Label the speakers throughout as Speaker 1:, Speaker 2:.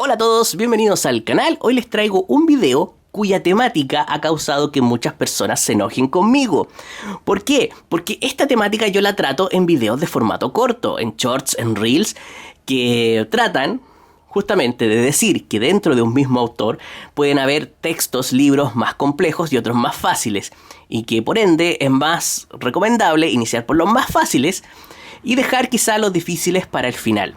Speaker 1: Hola a todos, bienvenidos al canal. Hoy les traigo un video cuya temática ha causado que muchas personas se enojen conmigo. ¿Por qué? Porque esta temática yo la trato en videos de formato corto, en shorts, en reels, que tratan justamente de decir que dentro de un mismo autor pueden haber textos, libros más complejos y otros más fáciles, y que por ende es más recomendable iniciar por los más fáciles y dejar quizá los difíciles para el final.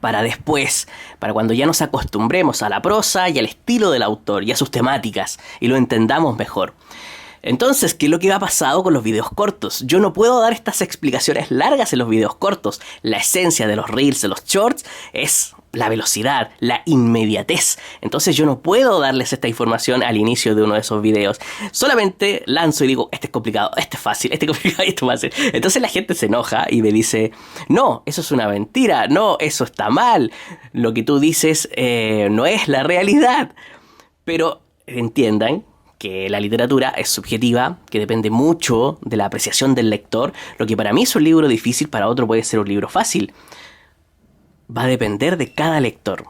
Speaker 1: Para después, para cuando ya nos acostumbremos a la prosa y al estilo del autor y a sus temáticas y lo entendamos mejor. Entonces, ¿qué es lo que ha pasado con los videos cortos? Yo no puedo dar estas explicaciones largas en los videos cortos. La esencia de los reels, de los shorts, es la velocidad, la inmediatez. Entonces yo no puedo darles esta información al inicio de uno de esos videos. Solamente lanzo y digo, este es complicado, este es fácil, este es complicado y este es fácil. Entonces la gente se enoja y me dice, no, eso es una mentira, no, eso está mal. Lo que tú dices no es la realidad. Pero entiendan que la literatura es subjetiva, que depende mucho de la apreciación del lector. Lo que para mí es un libro difícil, para otro puede ser un libro fácil. Va a depender de cada lector.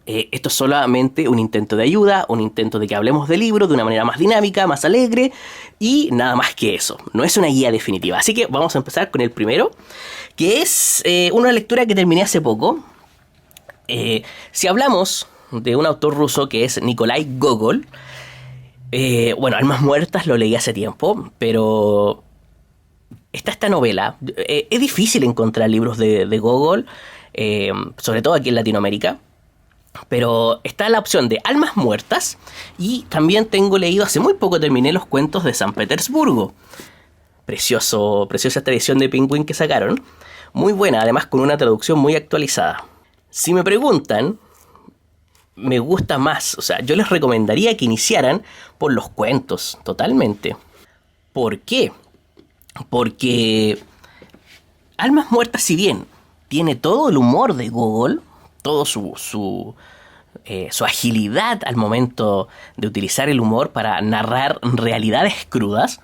Speaker 1: Esto es solamente un intento de ayuda, un intento de que hablemos del libro de una manera más dinámica, más alegre, y nada más que eso. No es una guía definitiva. Así que vamos a empezar con el primero, que es una lectura que terminé hace poco. Si hablamos de un autor ruso que es Nikolai Gogol, bueno, Almas Muertas lo leí hace tiempo, pero está esta novela. Es difícil encontrar libros de Gogol, sobre todo aquí en Latinoamérica, pero está la opción de Almas Muertas, y también tengo leído, hace muy poco terminé Los Cuentos de San Petersburgo. Preciosa esta edición de Penguin que sacaron, muy buena, además con una traducción muy actualizada. Si me preguntan, me gusta más, o sea, yo les recomendaría que iniciaran por los cuentos, totalmente. ¿Por qué? Porque Almas Muertas, si bien tiene todo el humor de Gogol, todo su agilidad al momento de utilizar el humor para narrar realidades crudas,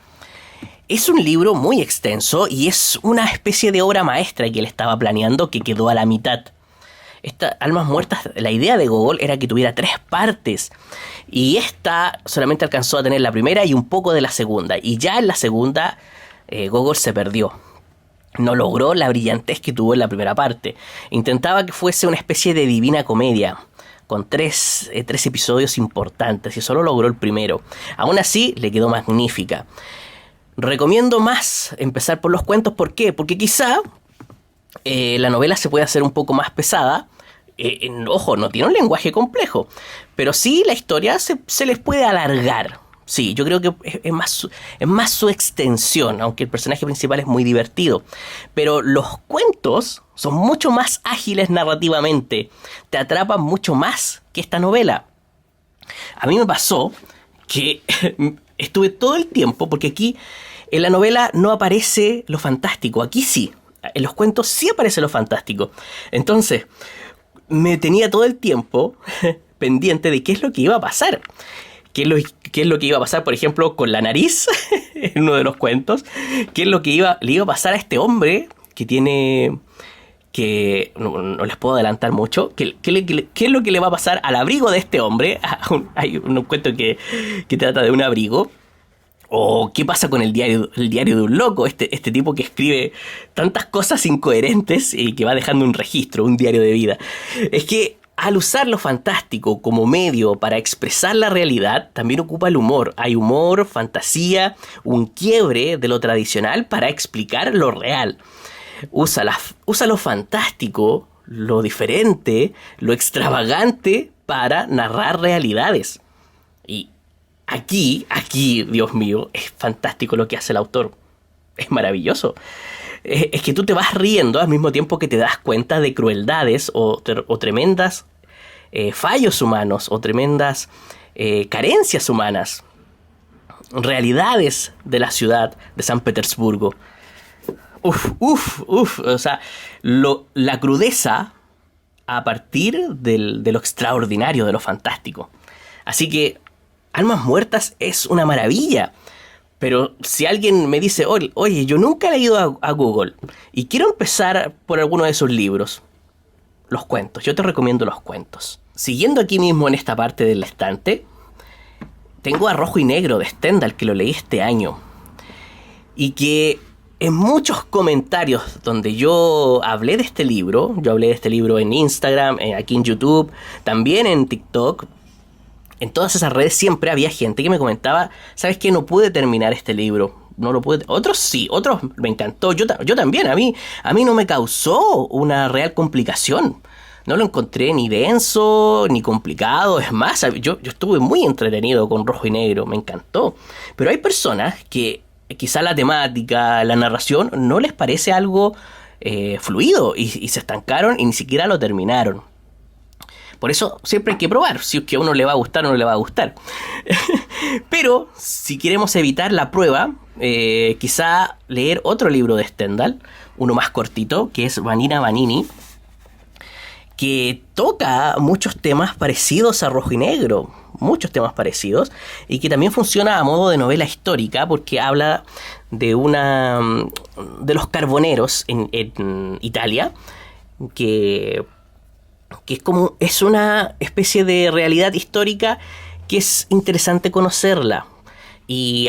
Speaker 1: es un libro muy extenso y es una especie de obra maestra que él estaba planeando que quedó a la mitad. Almas Muertas, la idea de Gogol era que tuviera 3 partes, y esta solamente alcanzó a tener la primera y un poco de la segunda, y ya en la segunda Gogol se perdió. No logró la brillantez que tuvo en la primera parte. Intentaba que fuese una especie de divina comedia, con 3 episodios importantes, y solo logró el primero. Aún así, le quedó magnífica. Recomiendo más empezar por los cuentos. ¿Por qué? Porque quizá la novela se puede hacer un poco más pesada. Ojo, no tiene un lenguaje complejo, pero sí la historia se les puede alargar. Sí, yo creo que es más su extensión, aunque el personaje principal es muy divertido. Pero los cuentos son mucho más ágiles narrativamente, te atrapan mucho más que esta novela. A mí me pasó que estuve todo el tiempo, porque aquí en la novela no aparece lo fantástico, aquí sí. En los cuentos sí aparece lo fantástico. Entonces, me tenía todo el tiempo pendiente de qué es lo que iba a pasar. ¿Qué es lo que iba a pasar, por ejemplo, con la nariz en uno de los cuentos? ¿Qué es lo que le iba a pasar a este hombre que tiene... que no les puedo adelantar mucho? ¿Qué es lo que le va a pasar al abrigo de este hombre? Hay un cuento que trata de un abrigo. ¿O qué pasa con el diario de un loco? Este tipo que escribe tantas cosas incoherentes y que va dejando un registro, un diario de vida. Es que al usar lo fantástico como medio para expresar la realidad, también ocupa el humor. Hay humor, fantasía, un quiebre de lo tradicional para explicar lo real. Usa lo fantástico, lo diferente, lo extravagante para narrar realidades. Y Aquí, Dios mío, es fantástico lo que hace el autor. Es maravilloso. Es que tú te vas riendo al mismo tiempo que te das cuenta de crueldades o tremendas fallos humanos, o tremendas carencias humanas. Realidades de la ciudad de San Petersburgo. O sea, la crudeza a partir de lo extraordinario, de lo fantástico. Así que Almas Muertas es una maravilla. Pero si alguien me dice, oye, yo nunca he leído a Gogol y quiero empezar por alguno de sus libros, los cuentos. Yo te recomiendo los cuentos. Siguiendo aquí mismo en esta parte del estante, tengo a Rojo y Negro de Stendhal, que lo leí este año. Y que en muchos comentarios donde yo hablé de este libro, yo hablé de este libro en Instagram, aquí en YouTube, también en TikTok, en todas esas redes siempre había gente que me comentaba, ¿sabes qué? No pude terminar este libro. No lo pude. Otros sí, otros me encantó. Yo también, a mí no me causó una real complicación. No lo encontré ni denso, ni complicado. Es más, yo estuve muy entretenido con Rojo y Negro, me encantó. Pero hay personas que quizá la temática, la narración, no les parece algo fluido y se estancaron y ni siquiera lo terminaron. Por eso siempre hay que probar, si es que a uno le va a gustar o no le va a gustar. Pero si queremos evitar la prueba, quizá leer otro libro de Stendhal, uno más cortito, que es Vanina Vanini, que toca muchos temas parecidos a Rojo y Negro, muchos temas parecidos, y que también funciona a modo de novela histórica, porque habla de de los carboneros en Italia, que es una especie de realidad histórica que es interesante conocerla, y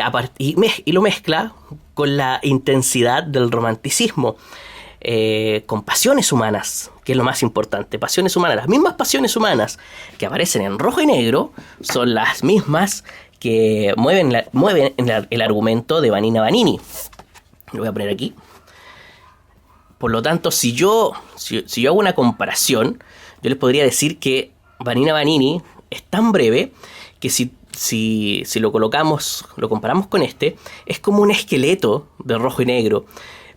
Speaker 1: lo mezcla con la intensidad del romanticismo, con pasiones humanas, que es lo más importante, pasiones humanas. Las mismas pasiones humanas que aparecen en Rojo y Negro son las mismas que mueven el argumento de Vanina Vanini. Lo voy a poner aquí. Por lo tanto, si yo hago una comparación, yo les podría decir que Vanina Vanini es tan breve que si lo comparamos con es como un esqueleto de Rojo y Negro.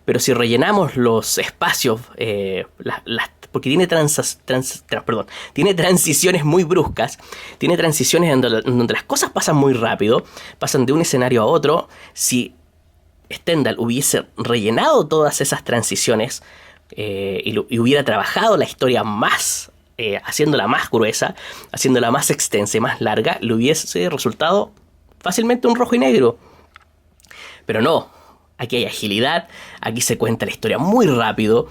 Speaker 1: Pero si rellenamos los espacios, porque tiene transiciones muy bruscas, tiene transiciones donde las cosas pasan muy rápido, pasan de un escenario a otro. Si Stendhal hubiese rellenado todas esas transiciones y hubiera trabajado la historia más, haciéndola más gruesa, haciéndola más extensa y más larga, le hubiese resultado fácilmente un Rojo y Negro. Pero no. Aquí hay agilidad, aquí se cuenta la historia muy rápido.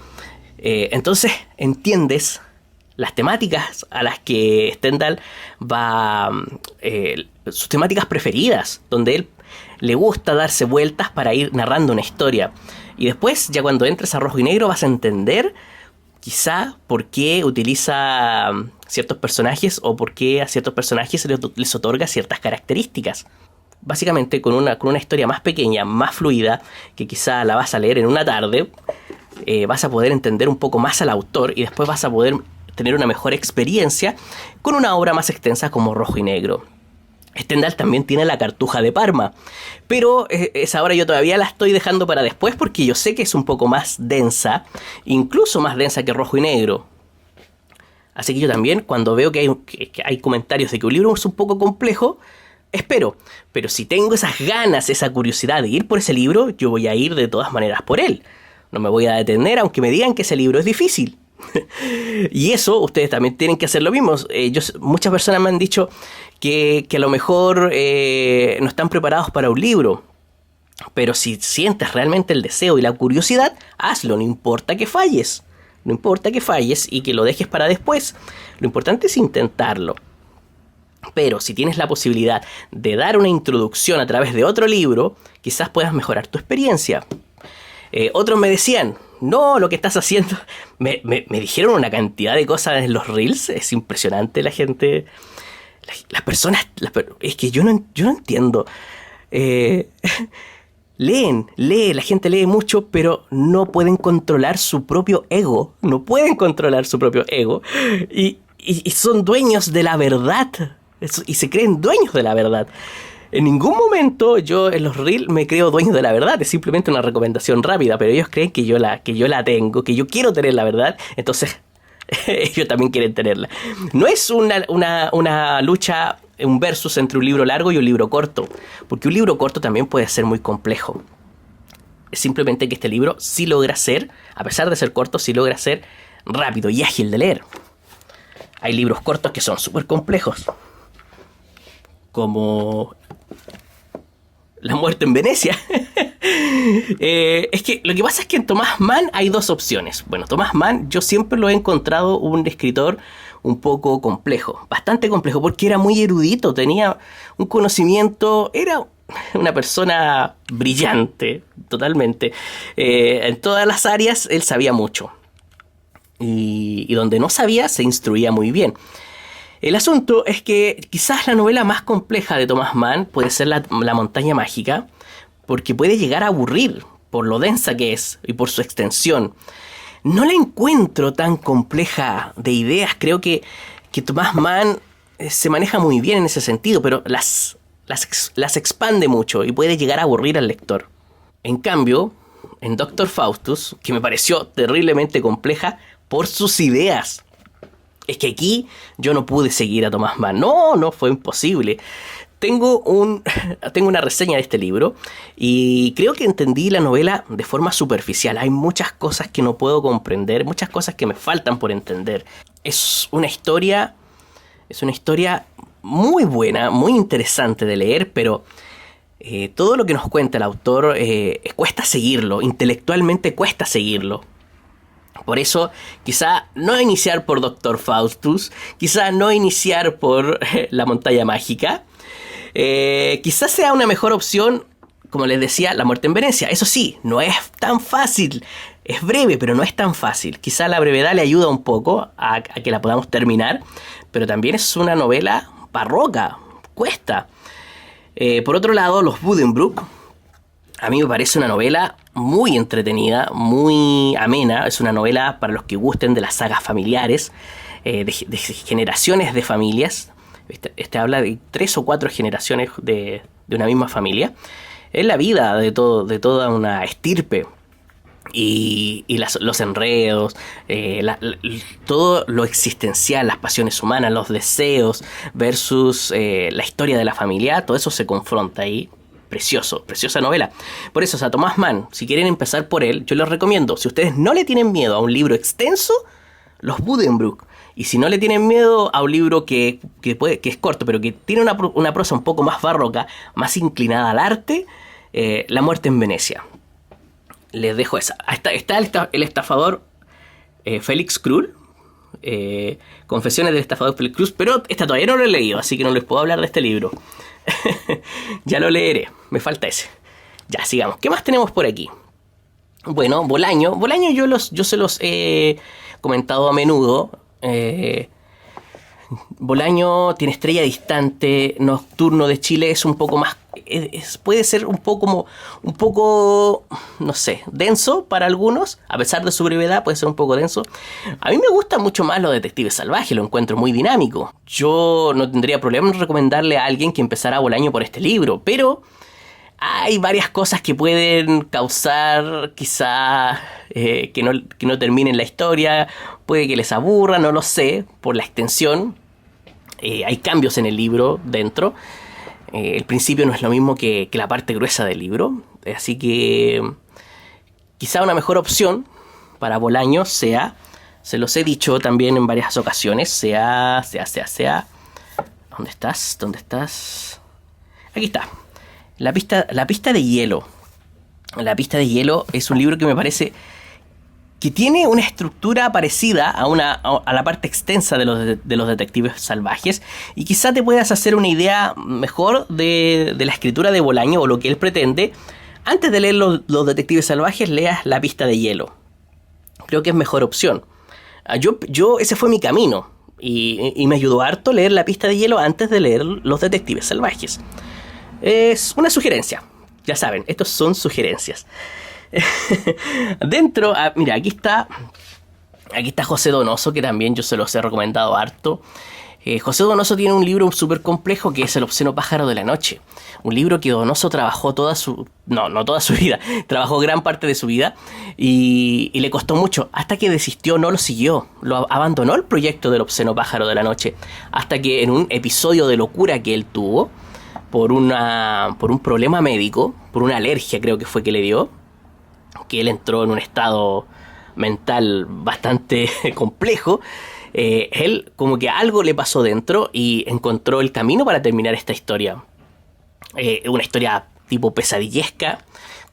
Speaker 1: Entonces entiendes las temáticas a las que Stendhal va, sus temáticas preferidas, donde él le gusta darse vueltas para ir narrando una historia. Y después, ya cuando entres a Rojo y Negro, vas a entender quizá por qué utiliza ciertos personajes o por qué a ciertos personajes les otorga ciertas características. Básicamente con una historia más pequeña, más fluida, que quizá la vas a leer en una tarde, vas a poder entender un poco más al autor y después vas a poder tener una mejor experiencia con una obra más extensa como Rojo y Negro. Stendhal también tiene La Cartuja de Parma, pero esa obra yo todavía la estoy dejando para después porque yo sé que es un poco más densa, incluso más densa que Rojo y Negro. Así que yo también, cuando veo que hay comentarios de que un libro es un poco complejo, espero, pero si tengo esas ganas, esa curiosidad de ir por ese libro, yo voy a ir de todas maneras por él. No me voy a detener aunque me digan que ese libro es difícil. Y eso, ustedes también tienen que hacer lo mismo. Muchas personas me han dicho que a lo mejor no están preparados para un libro. Pero si sientes realmente el deseo y la curiosidad, hazlo, no importa que falles. No importa que falles y que lo dejes para después. Lo importante es intentarlo. Pero si tienes la posibilidad de dar una introducción a través de otro libro, quizás puedas mejorar tu experiencia. Otros me decían, no, lo que estás haciendo... Me dijeron una cantidad de cosas en los reels, es impresionante la gente... Las personas... es que yo no entiendo. La gente lee mucho, pero no pueden controlar su propio ego. No pueden controlar su propio ego. Y son dueños de la verdad. Y se creen dueños de la verdad. En ningún momento yo en los reels me creo dueño de la verdad. Es simplemente una recomendación rápida. Pero ellos creen que yo la tengo, que yo quiero tener la verdad. Entonces ellos también quieren tenerla. No es una lucha, un versus entre un libro largo y un libro corto. Porque un libro corto también puede ser muy complejo. Es simplemente que este libro sí logra ser, a pesar de ser corto, sí logra ser rápido y ágil de leer. Hay libros cortos que son súper complejos, como La muerte en Venecia. Es que lo que pasa es que en Thomas Mann hay dos opciones. Bueno, Thomas Mann yo siempre lo he encontrado un escritor un poco complejo, bastante complejo, porque era muy erudito, tenía un conocimiento, era una persona brillante, totalmente. En todas las áreas él sabía mucho. Y donde no sabía, se instruía muy bien. El asunto es que quizás la novela más compleja de Thomas Mann puede ser La montaña mágica, porque puede llegar a aburrir por lo densa que es y por su extensión. No la encuentro tan compleja de ideas, creo que Thomas Mann se maneja muy bien en ese sentido, pero las expande mucho y puede llegar a aburrir al lector. En cambio, en Doctor Faustus, que me pareció terriblemente compleja por sus ideas. Es que aquí yo no pude seguir a Thomas Mann. No, fue imposible. Tengo una reseña de este libro y creo que entendí la novela de forma superficial. Hay muchas cosas que no puedo comprender, muchas cosas que me faltan por entender. Es una historia muy buena, muy interesante de leer, pero todo lo que nos cuenta el autor cuesta seguirlo, intelectualmente cuesta seguirlo. Por eso, quizá no iniciar por Doctor Faustus, quizá no iniciar por La montaña mágica. Quizás sea una mejor opción, como les decía, La muerte en Venecia. Eso sí, no es tan fácil. Es breve, pero no es tan fácil. Quizá la brevedad le ayuda un poco a que la podamos terminar, pero también es una novela barroca, cuesta. Por otro lado, Los Buddenbrook, a mí me parece una novela muy entretenida, muy amena. Es una novela para los que gusten de las sagas familiares, de generaciones de familias. Este habla de 3 o 4 generaciones de una misma familia. Es la vida de toda una estirpe. Y los enredos, todo lo existencial, las pasiones humanas, los deseos versus la historia de la familia, todo eso se confronta ahí. Preciosa novela. Por eso, o sea, Thomas Mann, si quieren empezar por él, yo les recomiendo, si ustedes no le tienen miedo a un libro extenso, Los Buddenbrook. Y si no le tienen miedo a un libro que es corto, pero que tiene una prosa un poco más barroca, más inclinada al arte, La muerte en Venecia. Les dejo esa. Está el estafador Félix Krull. Confesiones del estafador Félix Krull. Pero esta todavía no lo he leído, así que no les puedo hablar de este libro. Ya lo leeré. Me falta ese. Ya, sigamos. ¿Qué más tenemos por aquí? Bueno, Bolaño. Bolaño yo se los he comentado a menudo. Bolaño tiene Estrella distante. Nocturno de Chile es un poco más... puede ser un poco, no sé, denso para algunos. A pesar de su brevedad, puede ser un poco denso. A mí me gusta mucho más Los Detectives Salvajes, lo encuentro muy dinámico. Yo no tendría problema en recomendarle a alguien que empezara Bolaño por este libro, pero hay varias cosas que pueden causar quizá que no terminen la historia. Puede que les aburra, no lo sé, por la extensión. Hay cambios en el libro dentro. El principio no es lo mismo que la parte gruesa del libro. Así que quizá una mejor opción para Bolaño sea, se los he dicho también en varias ocasiones, sea. ¿Dónde estás? Aquí está. La pista de hielo. La pista de hielo es un libro que me parece que tiene una estructura parecida a la parte extensa de los Detectives Salvajes, y quizá te puedas hacer una idea mejor de la escritura de Bolaño o lo que él pretende. Antes de leer los Detectives Salvajes, leas La pista de hielo. Creo que es mejor opción. Ese fue mi camino, y me ayudó harto leer La pista de hielo antes de leer Los Detectives Salvajes. Es una sugerencia. Ya saben, estos son sugerencias. Dentro, mira, aquí está José Donoso, que también yo se los he recomendado harto. José Donoso tiene un libro súper complejo que es El obsceno pájaro de la noche. Un libro que Donoso trabajó no toda su vida, trabajó gran parte de su vida y le costó mucho, hasta que desistió, no lo siguió, abandonó el proyecto del obsceno pájaro de la noche, hasta que en un episodio de locura que él tuvo, por un problema médico, por una alergia creo que fue que le dio, que él entró en un estado mental bastante complejo, él como que algo le pasó dentro y encontró el camino para terminar esta historia. Una historia tipo pesadillesca,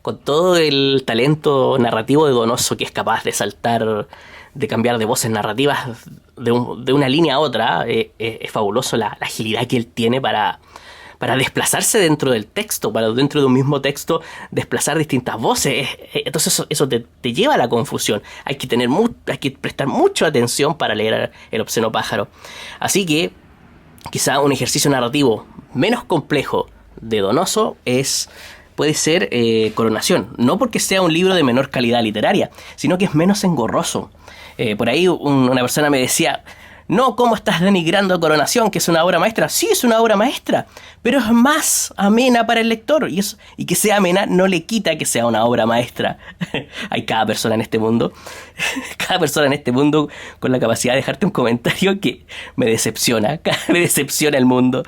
Speaker 1: con todo el talento narrativo de Donoso, que es capaz de saltar, de cambiar de voces narrativas de una línea a otra, es fabuloso la agilidad que él tiene para desplazarse dentro del texto, para dentro de un mismo texto desplazar distintas voces. Entonces eso te lleva a la confusión. Hay que prestar mucha atención para leer El obsceno pájaro. Así que quizá un ejercicio narrativo menos complejo de Donoso puede ser Coronación. No porque sea un libro de menor calidad literaria, sino que es menos engorroso. Por ahí una persona me decía: no, ¿cómo estás denigrando a Coronación, que es una obra maestra? Sí, es una obra maestra, pero es más amena para el lector. Y que sea amena no le quita que sea una obra maestra. Hay cada persona en este mundo con la capacidad de dejarte un comentario que me decepciona. Cada vez me decepciona el mundo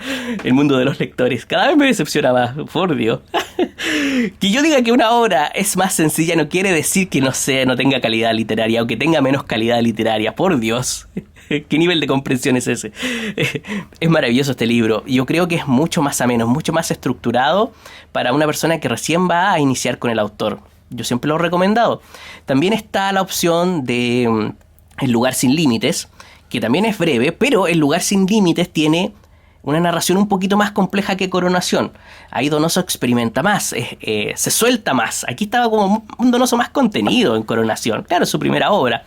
Speaker 1: de los lectores. Cada vez me decepciona más, por Dios. Que yo diga que una obra es más sencilla no quiere decir que no tenga calidad literaria o que tenga menos calidad literaria, por Dios. ¿Qué nivel de comprensión es ese? Es maravilloso este libro. Yo creo que es mucho más ameno, mucho más estructurado para una persona que recién va a iniciar con el autor. Yo siempre lo he recomendado. También está la opción de El lugar sin límites, que también es breve, pero El lugar sin límites tiene una narración un poquito más compleja que Coronación. Ahí Donoso experimenta más, se suelta más. Aquí estaba como un Donoso más contenido en Coronación. Claro, es su primera obra.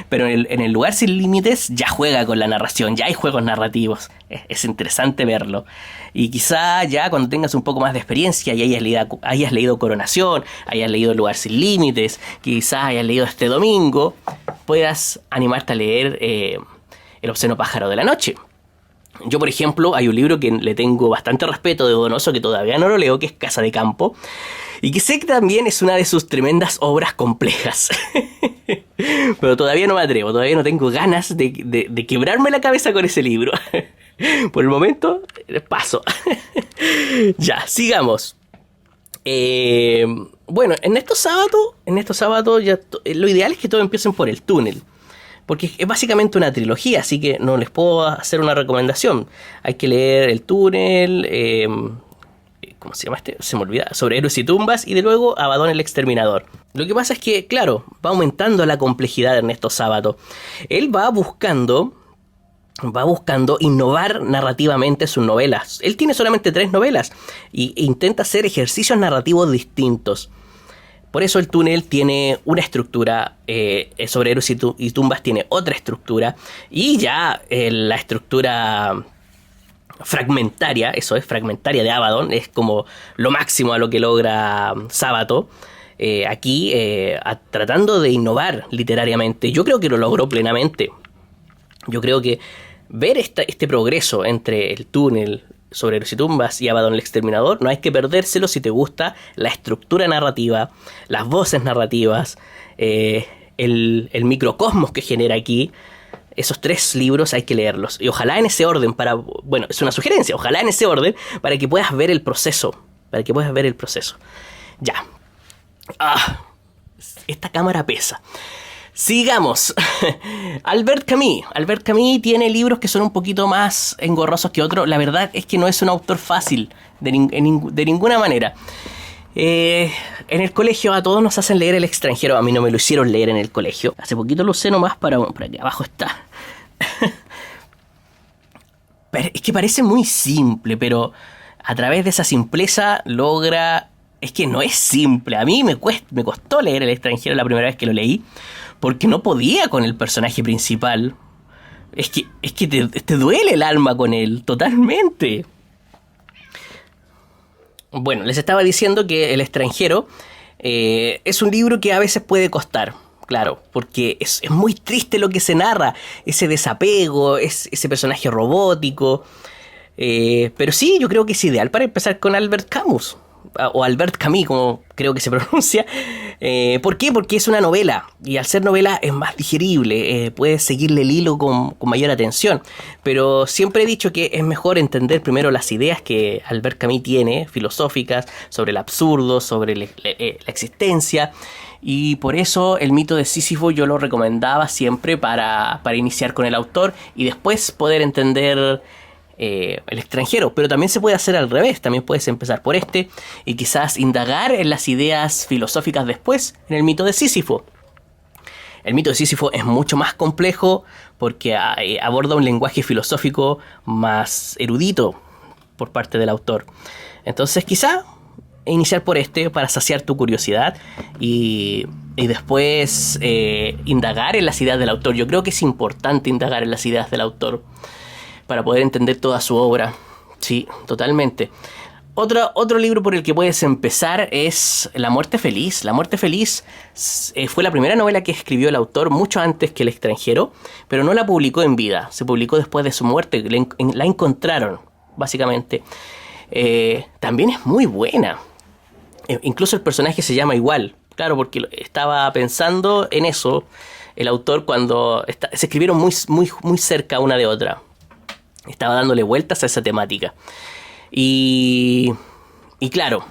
Speaker 1: Pero en el lugar sin límites ya juega con la narración, ya hay juegos narrativos. Es interesante verlo. Y quizá ya cuando tengas un poco más de experiencia y hayas leído Coronación, hayas leído El lugar sin límites, quizá hayas leído Este domingo, puedas animarte a leer El obsceno pájaro de la noche. Yo, por ejemplo, hay un libro que le tengo bastante respeto de Donoso, que todavía no lo leo, que es Casa de Campo, y que sé que también es una de sus tremendas obras complejas. Pero todavía no me atrevo, todavía no tengo ganas de quebrarme la cabeza con ese libro. Por el momento, paso. Ya, sigamos. Bueno, en estos sábados ya lo ideal es que todos empiecen por El túnel. Porque es básicamente una trilogía, así que no les puedo hacer una recomendación. Hay que leer El túnel, ¿cómo se llama este? Se me olvida. Sobre héroes y tumbas, y de luego Abaddon el exterminador. Lo que pasa es que, claro, va aumentando la complejidad de Ernesto Sábato. Él va buscando innovar narrativamente sus novelas. Él tiene solamente 3 novelas e intenta hacer ejercicios narrativos distintos. Por eso El túnel tiene una estructura, sobre héroes y tumbas tiene otra estructura, y ya la estructura fragmentaria, eso es, fragmentaria de Abaddon, es como lo máximo a lo que logra Sábato. Aquí, tratando de innovar literariamente, yo creo que lo logró plenamente. Yo creo que ver este progreso entre El túnel, sobre héroes y tumbas y Abaddon el exterminador, no hay que perdérselo si te gusta la estructura narrativa, las voces narrativas, el microcosmos que genera aquí. Esos 3 libros hay que leerlos, y ojalá en ese orden, bueno, es una sugerencia, ojalá en ese orden, para que puedas ver el proceso, ya. Esta cámara pesa. Sigamos. Albert Camus tiene libros que son un poquito más engorrosos que otros. La verdad es que no es un autor fácil de ninguna manera. En el colegio a todos nos hacen leer El extranjero. A mí no me lo hicieron leer en el colegio. Hace poquito lo usé nomás para aquí abajo está. Pero es que parece muy simple, pero a través de esa simpleza logra... Es que no es simple. A mí me costó leer El extranjero la primera vez que lo leí, porque no podía con el personaje principal. Es que te duele el alma con él, totalmente. Bueno, les estaba diciendo que El extranjero es un libro que a veces puede costar. Claro, porque es muy triste lo que se narra. Ese desapego, ese personaje robótico. Pero sí, yo creo que es ideal para empezar con Albert Camus. O Albert Camus, como creo que se pronuncia. ¿Por qué? Porque es una novela, y al ser novela es más digerible, puedes seguirle el hilo con mayor atención. Pero siempre he dicho que es mejor entender primero las ideas que Albert Camus tiene, filosóficas, sobre el absurdo, sobre la existencia. Y por eso el mito de Sísifo yo lo recomendaba siempre para iniciar con el autor y después poder entender El extranjero, pero también se puede hacer al revés. También puedes empezar por este y quizás indagar en las ideas filosóficas después en el mito de Sísifo. El mito de Sísifo es mucho más complejo porque aborda un lenguaje filosófico más erudito por parte del autor. Entonces quizá iniciar por este para saciar tu curiosidad y después indagar en las ideas del autor. Yo creo que es importante indagar en las ideas del autor para poder entender toda su obra. Sí, totalmente. Otro libro por el que puedes empezar es La muerte feliz. La muerte feliz fue la primera novela que escribió el autor mucho antes que El extranjero, pero no la publicó en vida. Se publicó después de su muerte. La encontraron, básicamente. También es muy buena. Incluso el personaje se llama igual. Claro, porque estaba pensando en eso el autor cuando se escribieron muy cerca una de otra. Estaba dándole vueltas a esa temática. Y claro,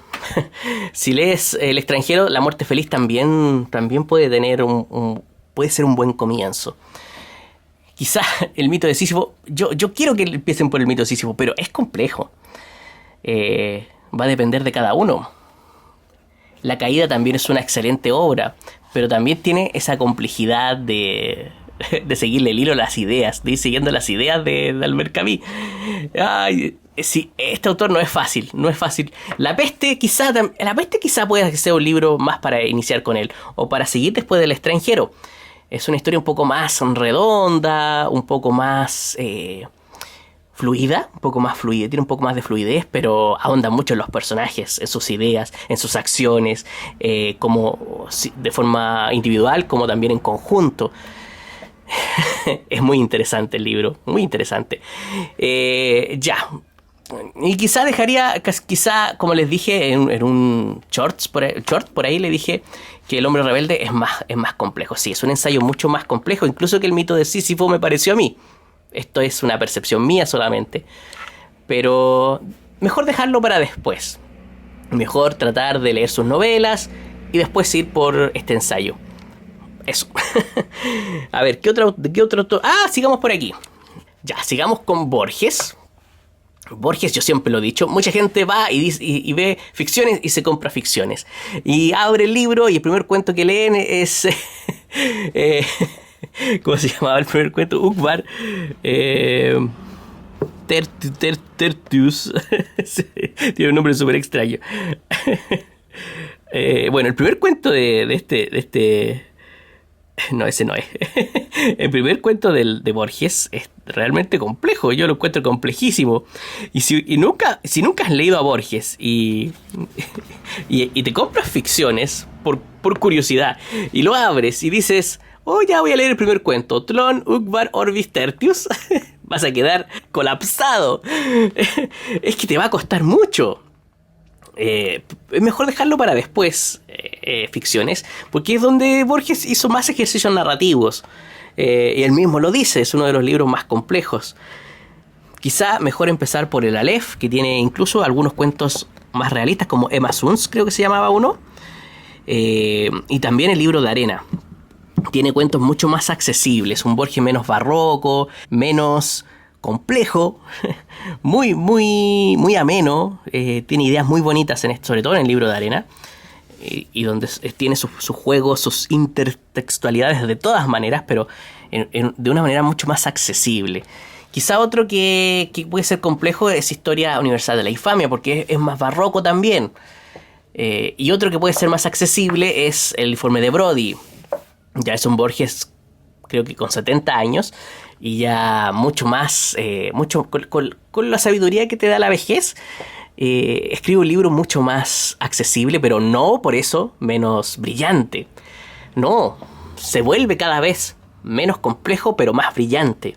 Speaker 1: si lees El extranjero, La muerte feliz también puede tener puede ser un buen comienzo. Quizá el mito de Sísifo, yo quiero que empiecen por el mito de Sísifo, pero es complejo. Va a depender de cada uno. La caída también es una excelente obra, pero también tiene esa complejidad de seguirle el hilo a las ideas, de ir siguiendo las ideas de Albert Camus. Ay, sí, este autor no es fácil. La peste quizá pueda ser un libro más para iniciar con él, o para seguir después del extranjero. Es una historia un poco más redonda, un poco más fluida, tiene un poco más de fluidez, pero ahonda mucho en los personajes, en sus ideas, en sus acciones, como de forma individual como también en conjunto. Es muy interesante el libro, muy interesante. Ya. Y quizá como les dije en un short por ahí le dije que El hombre rebelde es más complejo. Sí, es un ensayo mucho más complejo, incluso que el mito de Sísifo me pareció a mí. Esto es una percepción mía solamente. Pero mejor dejarlo para después. Mejor tratar de leer sus novelas y después ir por este ensayo. Eso. A ver, ¿qué otro? Sigamos por aquí. Ya, sigamos con Borges. Borges, yo siempre lo he dicho, mucha gente va y ve ficciones y se compra ficciones. Y abre el libro y el primer cuento que leen es... ¿cómo se llamaba el primer cuento? Ukvar. Tertius. Tiene un nombre súper extraño. Bueno, el primer cuento de este... No, ese no es. El primer cuento de Borges es realmente complejo. Yo lo encuentro complejísimo. Y si nunca has leído a Borges y te compras ficciones por curiosidad y lo abres y dices, oh, ya voy a leer el primer cuento, Tlön, Ukvar, Orbis, Tertius, vas a quedar colapsado. Es que te va a costar mucho. Es mejor dejarlo para después, ficciones, porque es donde Borges hizo más ejercicios narrativos, y él mismo lo dice, es uno de los libros más complejos. Quizá mejor empezar por el Aleph, que tiene incluso algunos cuentos más realistas, como Emma Suns, creo que se llamaba uno, y también el libro de Arena. Tiene cuentos mucho más accesibles, un Borges menos barroco, menos complejo, muy ameno, tiene ideas muy bonitas en esto, sobre todo en el libro de Arena, y donde tiene sus juegos, sus intertextualidades de todas maneras, pero de una manera mucho más accesible. Quizá otro que puede ser complejo es Historia Universal de la Infamia, porque es más barroco también. Y otro que puede ser más accesible es El informe de Brody. Ya es un Borges, creo que con 70 años, y ya mucho más, con la sabiduría que te da la vejez, escribe un libro mucho más accesible, pero no por eso menos brillante. No, se vuelve cada vez menos complejo, pero más brillante.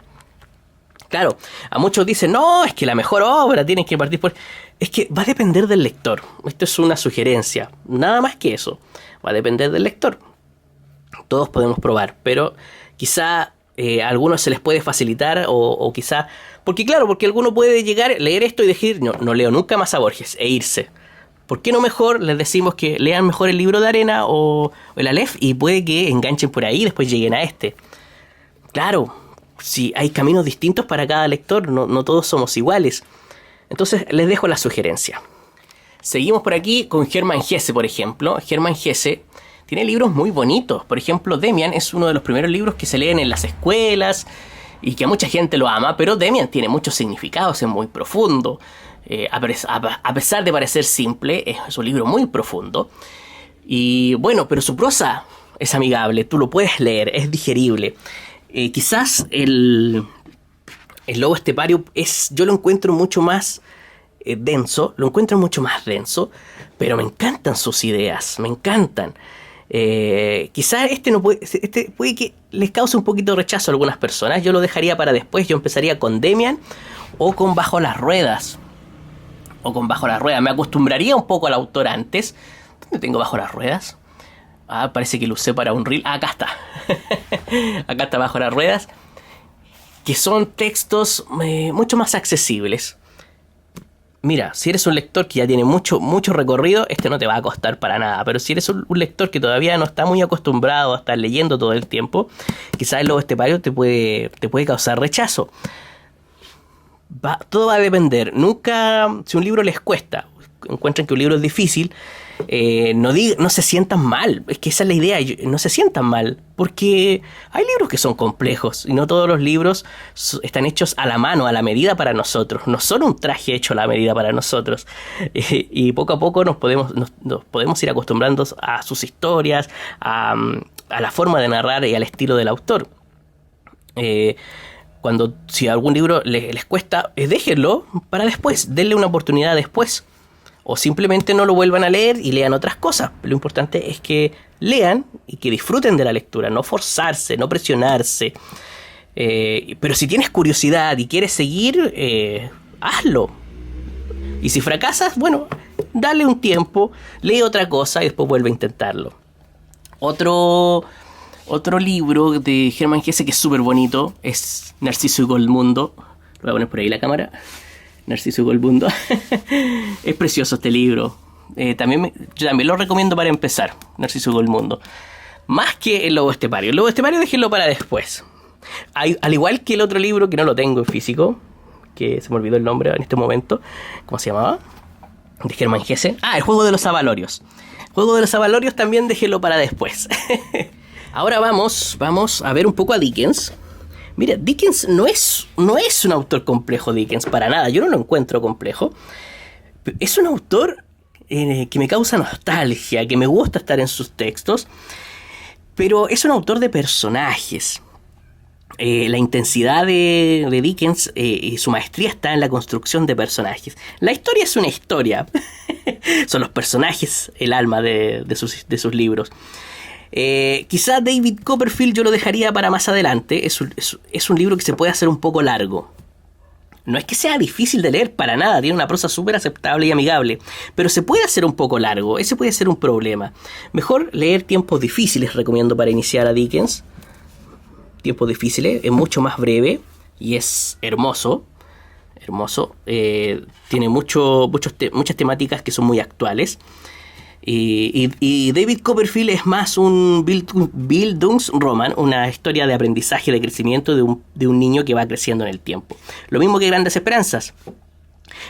Speaker 1: Claro, a muchos dicen, no, es que la mejor obra tienes que partir por... Es que va a depender del lector. Esto es una sugerencia, nada más que eso. Va a depender del lector. Todos podemos probar, pero quizá a algunos se les puede facilitar o quizá... Porque alguno puede llegar, leer esto y decir, no leo nunca más a Borges e irse. ¿Por qué no mejor les decimos que lean mejor el libro de Arena o el Aleph y puede que enganchen por ahí y después lleguen a este? Claro, si hay caminos distintos para cada lector, no todos somos iguales. Entonces les dejo la sugerencia. Seguimos por aquí con Hermann Hesse, por ejemplo. Hermann Hesse tiene libros muy bonitos. Por ejemplo, Demian es uno de los primeros libros que se leen en las escuelas y que mucha gente lo ama, pero Demian tiene muchos significados, es muy profundo. A pesar de parecer simple, es un libro muy profundo. Y bueno, pero su prosa es amigable, tú lo puedes leer, es digerible. Quizás el Lobo Estepario yo lo encuentro mucho más denso, pero me encantan sus ideas, me encantan. Quizás este puede que les cause un poquito de rechazo a algunas personas. Yo lo dejaría para después. Yo empezaría con Demian o con Bajo las Ruedas. Me acostumbraría un poco al autor antes. ¿Dónde tengo Bajo las Ruedas? Parece que lo usé para un reel. Acá está. Acá está Bajo las Ruedas. Que son textos mucho más accesibles. Mira, si eres un lector que ya tiene mucho recorrido, este no te va a costar para nada. Pero si eres un lector que todavía no está muy acostumbrado a estar leyendo todo el tiempo, quizás el Lobo Estepario te puede causar rechazo. Todo va a depender. Nunca, si un libro les cuesta, encuentran que un libro es difícil, no se sientan mal. Es que esa es la idea, no se sientan mal. Porque hay libros que son complejos y no todos los libros están hechos a la mano, a la medida para nosotros. No son un traje hecho a la medida para nosotros. Y poco a poco nos podemos ir acostumbrando a sus historias, a la forma de narrar y al estilo del autor. Si algún libro les cuesta, déjenlo para después, denle una oportunidad después. O simplemente no lo vuelvan a leer y lean otras cosas. Lo importante es que lean y que disfruten de la lectura, no forzarse, no presionarse. Pero si tienes curiosidad y quieres seguir, hazlo. Y si fracasas, bueno, dale un tiempo, lee otra cosa y después vuelve a intentarlo. Otro libro de Hermann Hesse que es súper bonito es Narciso y Goldmundo. Lo voy a poner por ahí la cámara. Narciso y Goldmundo. Es precioso este libro. Yo también lo recomiendo para empezar. Narciso y Goldmundo. Más que el Lobo Estepario. El Lobo Estepario déjenlo para después. Al igual que el otro libro que no lo tengo en físico, que se me olvidó el nombre en este momento. ¿Cómo se llamaba? De Hermann Hesse. El Juego de los Avalorios. El Juego de los Avalorios también déjenlo para después. Ahora vamos a ver un poco a Dickens. Mira, Dickens no es un autor complejo, Dickens, para nada. Yo no lo encuentro complejo. Es un autor que me causa nostalgia, que me gusta estar en sus textos. Pero es un autor de personajes. La intensidad de Dickens y su maestría está en la construcción de personajes. La historia es una historia. Son los personajes el alma de sus libros. Quizá David Copperfield yo lo dejaría para más adelante. Es un libro que se puede hacer un poco largo. No es que sea difícil de leer para nada, tiene una prosa súper aceptable y amigable, pero se puede hacer un poco largo, ese puede ser un problema. Mejor leer Tiempos Difíciles, recomiendo para iniciar a Dickens. Tiempos Difíciles es mucho más breve y es hermoso. Tiene muchas temáticas que son muy actuales. Y David Copperfield es más un Bildungsroman, una historia de aprendizaje, de crecimiento de un niño que va creciendo en el tiempo. Lo mismo que Grandes Esperanzas.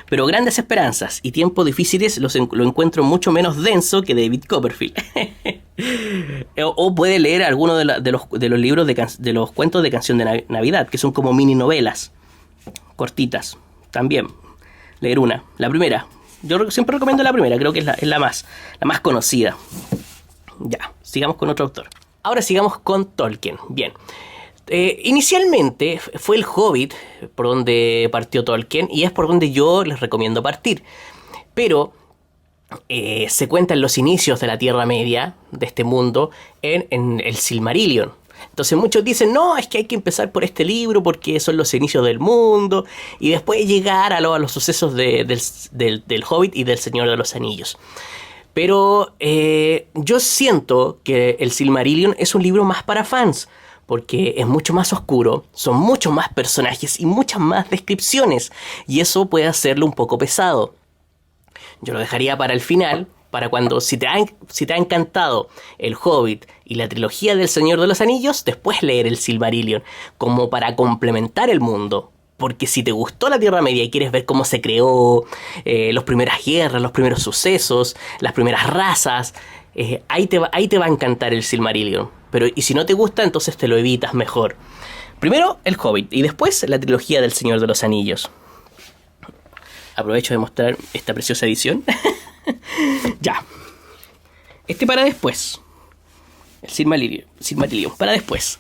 Speaker 1: Pero Grandes Esperanzas y Tiempos Difíciles lo encuentro mucho menos denso que David Copperfield. O puede leer alguno de los libros de los cuentos de Canción de Navidad, que son como mini novelas cortitas. También leer la primera. Yo siempre recomiendo la primera, creo que es la más conocida. Ya, sigamos con otro autor. Ahora sigamos con Tolkien. Bien. Inicialmente fue el Hobbit por donde partió Tolkien y es por donde yo les recomiendo partir. Pero se cuentan los inicios de la Tierra Media, de este mundo, en el Silmarillion. Entonces muchos dicen, no, es que hay que empezar por este libro porque son los inicios del mundo y después llegar a los sucesos del Hobbit y del Señor de los Anillos. Pero yo siento que el Silmarillion es un libro más para fans porque es mucho más oscuro, son muchos más personajes y muchas más descripciones y eso puede hacerlo un poco pesado. Yo lo dejaría para el final para cuando, si te ha encantado El Hobbit y la trilogía del Señor de los Anillos, después leer el Silmarillion, como para complementar el mundo. Porque si te gustó la Tierra Media y quieres ver cómo se creó, las primeras guerras, los primeros sucesos, las primeras razas, ahí te va a encantar el Silmarillion. Pero y si no te gusta, entonces te lo evitas mejor. Primero El Hobbit y después la trilogía del Señor de los Anillos. Aprovecho de mostrar esta preciosa edición. Ya. Para después. El Silmarillion para después.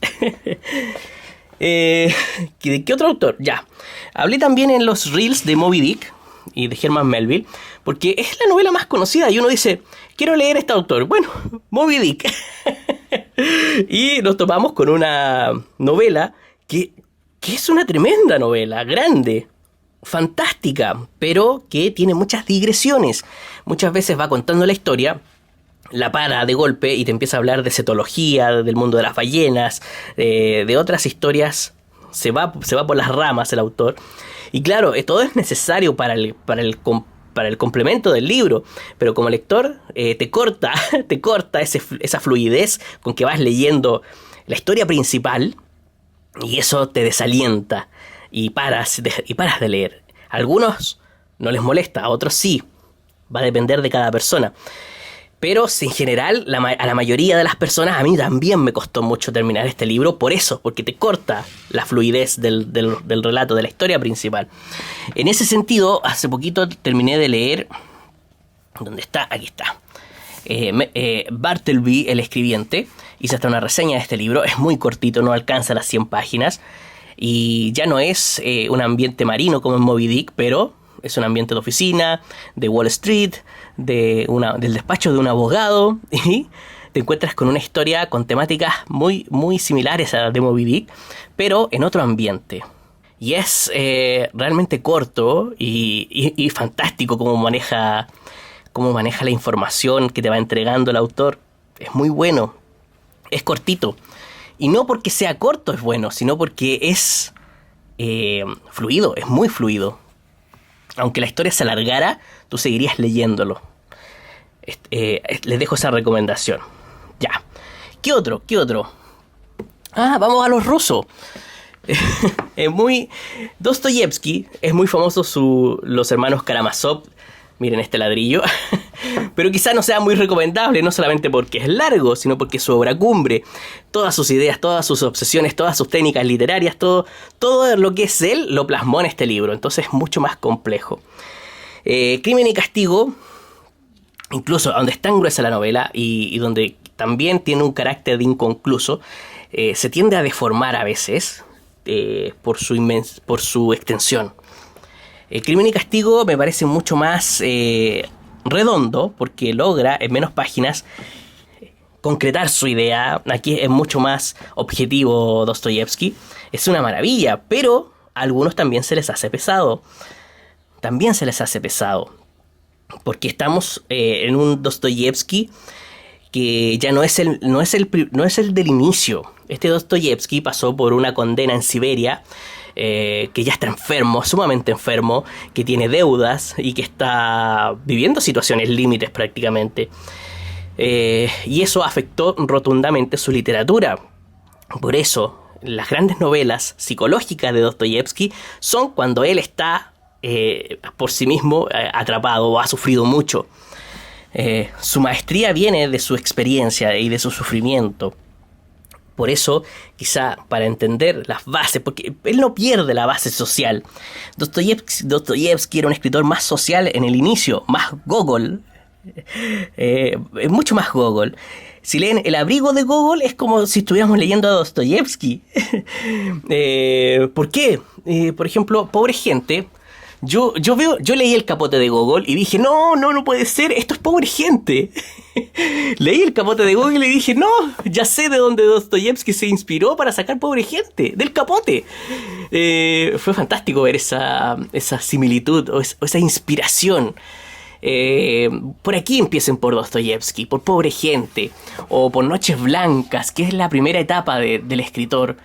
Speaker 1: ¿De qué otro autor? Ya. Hablé también en los reels de Moby Dick y de Herman Melville, porque es la novela más conocida y uno dice, quiero leer a este autor. Bueno, Moby Dick. Y nos topamos con una novela que es una tremenda novela, grande, fantástica, pero que tiene muchas digresiones. Muchas veces va contando la historia, la para de golpe y te empieza a hablar de cetología, del mundo de las ballenas, de otras historias. Se va por las ramas el autor. Y claro, todo es necesario para el complemento del libro, pero como lector te corta esa fluidez con que vas leyendo la historia principal y eso te desalienta y paras de leer. A algunos no les molesta, a otros sí, va a depender de cada persona. Pero en general, a la mayoría de las personas, a mí también me costó mucho terminar este libro por eso, porque te corta la fluidez del relato, de la historia principal. En ese sentido, hace poquito terminé de leer, ¿dónde está? Aquí está. Bartleby, el escribiente, hice hasta una reseña de este libro, es muy cortito, no alcanza las 100 páginas, y ya no es un ambiente marino como en Moby Dick, pero es un ambiente de oficina, de Wall Street, del despacho de un abogado, y te encuentras con una historia con temáticas muy, muy similares a la de Moby Dick, pero en otro ambiente. Y es realmente corto y fantástico cómo maneja la información que te va entregando el autor. Es muy bueno, es cortito. Y no porque sea corto es bueno, sino porque es fluido, es muy fluido. Aunque la historia se alargara, tú seguirías leyéndolo. Les dejo esa recomendación. Ya. ¿Qué otro? Vamos a los rusos. Dostoyevsky, es muy famoso los hermanos Karamazov. Miren este ladrillo. Pero quizá no sea muy recomendable, no solamente porque es largo, sino porque es su obra cumbre. Todas sus ideas, todas sus obsesiones, todas sus técnicas literarias, todo lo que es él lo plasmó en este libro. Entonces es mucho más complejo. Crimen y Castigo, incluso donde es tan gruesa la novela y donde también tiene un carácter de inconcluso, se tiende a deformar a veces por su extensión. Crimen y Castigo me parece mucho más redondo porque logra en menos páginas concretar su idea. Aquí es mucho más objetivo Dostoyevsky. Es una maravilla, pero a algunos también se les hace pesado. Porque estamos en un Dostoyevsky que ya no es el del inicio. Este Dostoyevsky pasó por una condena en Siberia, que ya está enfermo, sumamente enfermo, que tiene deudas y que está viviendo situaciones límites prácticamente. Y eso afectó rotundamente su literatura. Por eso, las grandes novelas psicológicas de Dostoyevsky son cuando él está por sí mismo atrapado o ha sufrido mucho. Su maestría viene de su experiencia y de su sufrimiento. Por eso, quizá para entender las bases, porque él no pierde la base social. Dostoyevsky era un escritor más social en el inicio, más Gogol, mucho más Gogol. Si leen El abrigo de Gogol es como si estuviéramos leyendo a Dostoyevsky. ¿Por qué? Por ejemplo, Pobre Gente. Yo leí El Capote de Gogol y dije, no puede ser, esto es Pobre Gente. Leí El Capote de Gogol y dije, no, ya sé de dónde Dostoyevsky se inspiró para sacar Pobre Gente, del Capote. Fue fantástico ver esa similitud o esa inspiración. Por aquí empiecen por Dostoyevsky, por Pobre Gente, o por Noches Blancas, que es la primera etapa del escritor.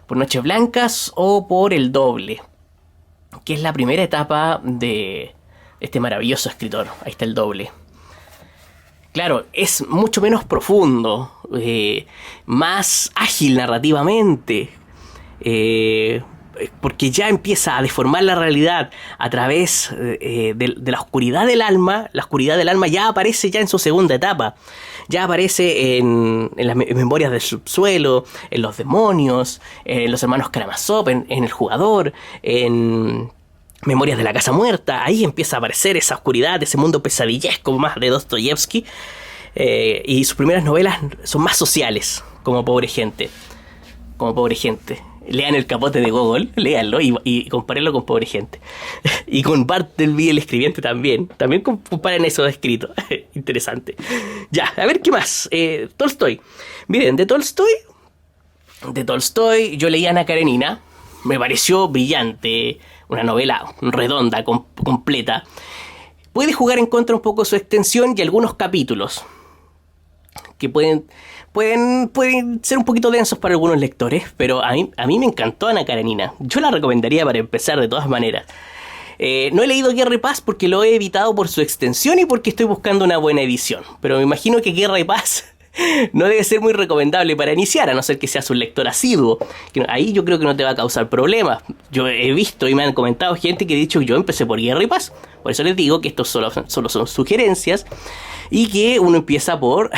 Speaker 1: Por Noches Blancas o por El Doble, que es la primera etapa de este maravilloso escritor. Ahí está El Doble. claro, es mucho menos profundo, más ágil narrativamente, porque ya empieza a deformar la realidad a través de la oscuridad del alma. La oscuridad del alma ya aparece ya en su segunda etapa. Ya aparece en las memorias del subsuelo, en los demonios, en los hermanos Karamazov, en el jugador, en Memorias de la Casa Muerta. Ahí empieza a aparecer esa oscuridad, ese mundo pesadillesco más de Dostoyevsky. Y sus primeras novelas son más sociales, como Pobre Gente. Como Pobre Gente. Lean El Capote de Gogol, léanlo y compárenlo con Pobre Gente. Y con Bartleby el escribiente también. También comparen esos escritos. Interesante. Ya, a ver qué más. Tolstoy. Miren, de Tolstoy yo leí Ana Karenina. Me pareció brillante. Una novela redonda, completa. Puede jugar en contra un poco su extensión y algunos capítulos que pueden ser un poquito densos para algunos lectores, pero a mí me encantó Ana Karenina. Yo la recomendaría para empezar de todas maneras. No he leído Guerra y Paz porque lo he evitado por su extensión y porque estoy buscando una buena edición. Pero me imagino que Guerra y Paz no debe ser muy recomendable para iniciar, a no ser que seas un lector asiduo. Ahí yo creo que no te va a causar problemas. Yo he visto y me han comentado gente que ha dicho que yo empecé por Guerra y Paz. Por eso les digo que estos solo son sugerencias y que uno empieza por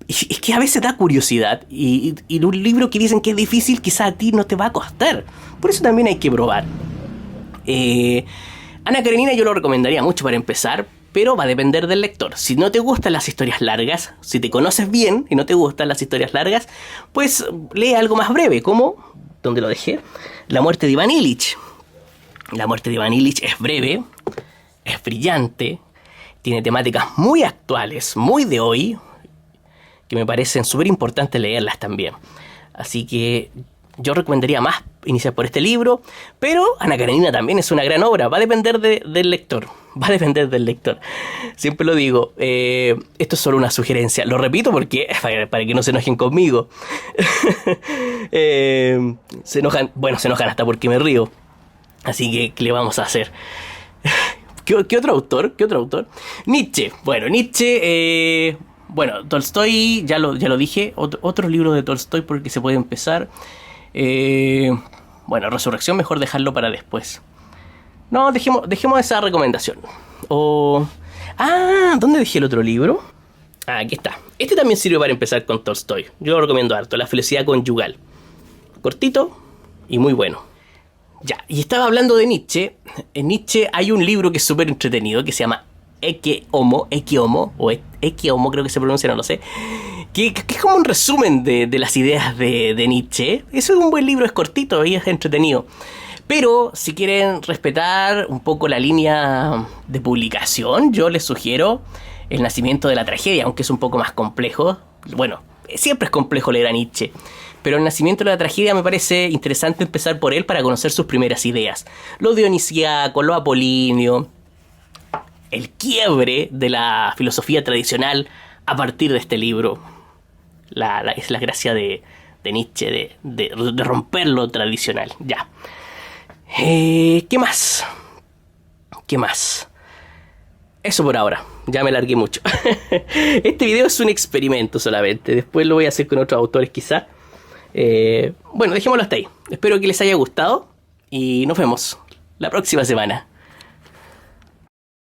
Speaker 1: es que a veces da curiosidad y un libro que dicen que es difícil quizá a ti no te va a costar. Por eso también hay que probar. Ana Karenina yo lo recomendaría mucho para empezar, pero va a depender del lector. Si no te gustan las historias largas, si te conoces bien y no te gustan las historias largas, pues lee algo más breve, como, ¿dónde lo dejé? La muerte de Iván Ilich. La muerte de Iván Ilich es breve, es brillante, tiene temáticas muy actuales, muy de hoy, que me parecen súper importantes leerlas también. Así que yo recomendaría más iniciar por este libro, pero Ana Karenina también es una gran obra. Va a depender del lector. Va a depender del lector. Siempre lo digo, esto es solo una sugerencia. Lo repito porque para que no se enojen conmigo. Se enojan hasta porque me río. Así que, ¿qué le vamos a hacer? ¿Qué otro autor? Nietzsche. Bueno, Nietzsche... Tolstoy, ya lo dije. Otro libro de Tolstoy por el que se puede empezar. Resurrección mejor dejarlo para después. No, dejemos esa recomendación. ¿Dónde dejé el otro libro? Aquí está. Este también sirve para empezar con Tolstoy. Yo lo recomiendo harto. La felicidad conyugal. Cortito y muy bueno. Ya, y estaba hablando de Nietzsche. En Nietzsche hay un libro que es súper entretenido que se llama Ecce Homo, creo que se pronuncia, no lo sé. Que es como un resumen de las ideas de Nietzsche. Eso es un buen libro, es cortito y es entretenido. Pero si quieren respetar un poco la línea de publicación, yo les sugiero El nacimiento de la tragedia, aunque es un poco más complejo. Bueno, siempre es complejo leer a Nietzsche, pero El nacimiento de la tragedia me parece interesante empezar por él para conocer sus primeras ideas. Lo dionisíaco, lo apolíneo, el quiebre de la filosofía tradicional a partir de este libro. Es la gracia de Nietzsche, de romper lo tradicional. Ya. ¿Qué más? Eso por ahora. Ya me largué mucho. Este video es un experimento solamente. Después lo voy a hacer con otros autores quizá. Dejémoslo hasta ahí. Espero que les haya gustado y nos vemos la próxima semana.